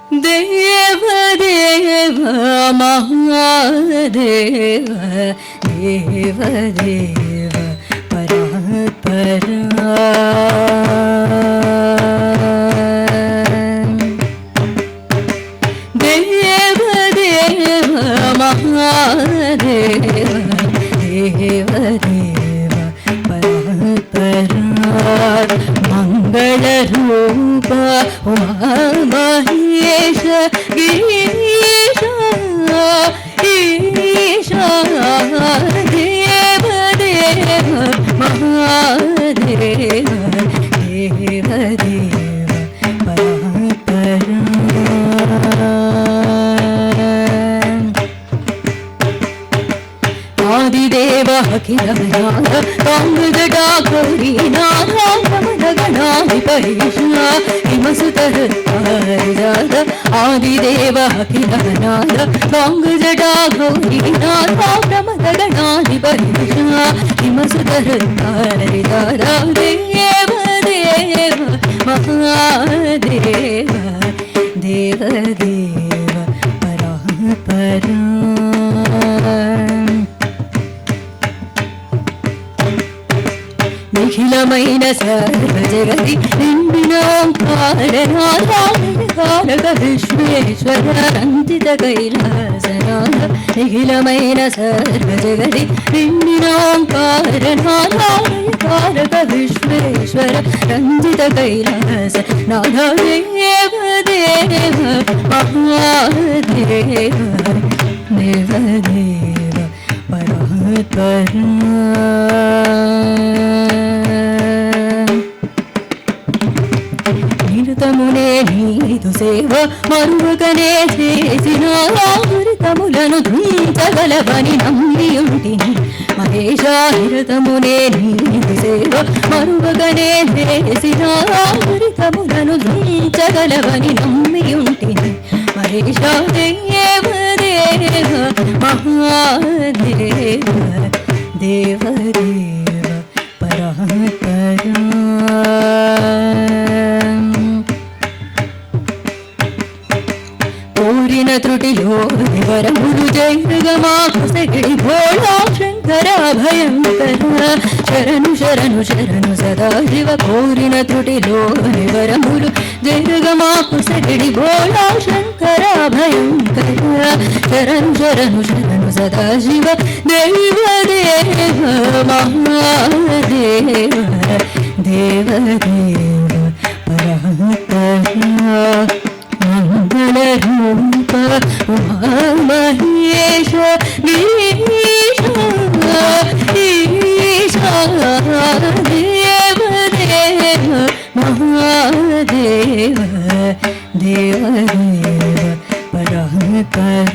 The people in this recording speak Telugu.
ದೇವ ದೇವ ಮಹಾದೇವ ದೇವ ದೇವ ಪರಾತ್ಪರ ದೇವ ದೇವ ಮಹಾದೇವ ದೇವ ದೇವ ಪರಾತ್ಪರ ಮಂಗಳ ರೂಪ ಮಹೇಶ ಗಿರೀಶ ಈಶ ದೇವ ದೇವ ಮಹಾದೇವ ದೇವ ದೇವ ಪರಾತ್ಪರ ಆದಿದೇವ ಅಖಿಲನಾಥ ತಾಂಗಜಟಾ ಗೌರೀನಾಥ ಗಣಾಧಿಪರೀಶ ಹಿಮಸುತಹರಿದಾದ ಆದಿದೇವ ಅಖಿಲನಾಥ ತಾಂಗಜಟಾ ಗೌರೀನಾಥ ಪ್ರಮದ ಗಣಾಧಿಪರೀಶ ಹಿಮಸುತಹರಿದಾದ ದೇವ ದೇವ ಮಹಾದೇವ ದೇವ ದೇವ ಪರಾತ್ಪರ నిఖిలమైన సర్వజగతి నిండిన ఓంకారనాథ విశ్వేశ్వర రంజిత కైలాసనాథ నిఖిలమైన సర్వజగతి నిండిన ఓంకారనాథ విశ్వేశ్వర రంజిత కైలాస నాథ దేవ దేవ మహాదేవ దేవ దేవ పరాత్పర నిరతమునే నీదు సేవ మరువకనే చేసిన అమృతములను ధృంచగలవని నమ్మియుంటిని మహేశ నిరతమునే నీదు సేవ మరువకనే చేసిన అమృతములను ధృంచగలవని నమ్మియుంటిని మహేశ దేవ దేవ మహాదేవ దేవ దేవ పరాత్పర కోరిన త్రుటిలో వరములు జయగమాకు సగిడి భోళా శంకర భయంకర శరణు శరణు శరణు సదా శివ కోరిన త్రుటిలో వరములు జయగమాకు సగిడి భోళా శంకర భయంకర శరణు శరణు శరణు సదా శివ దేవ దేవ మహాదేవ దేవ దేవ పరాత్పర మంగళ రూప మహేశ గిరీశ ఈశ దేవ దేవ మహాదేవ దేవ దేవ పరాత్పర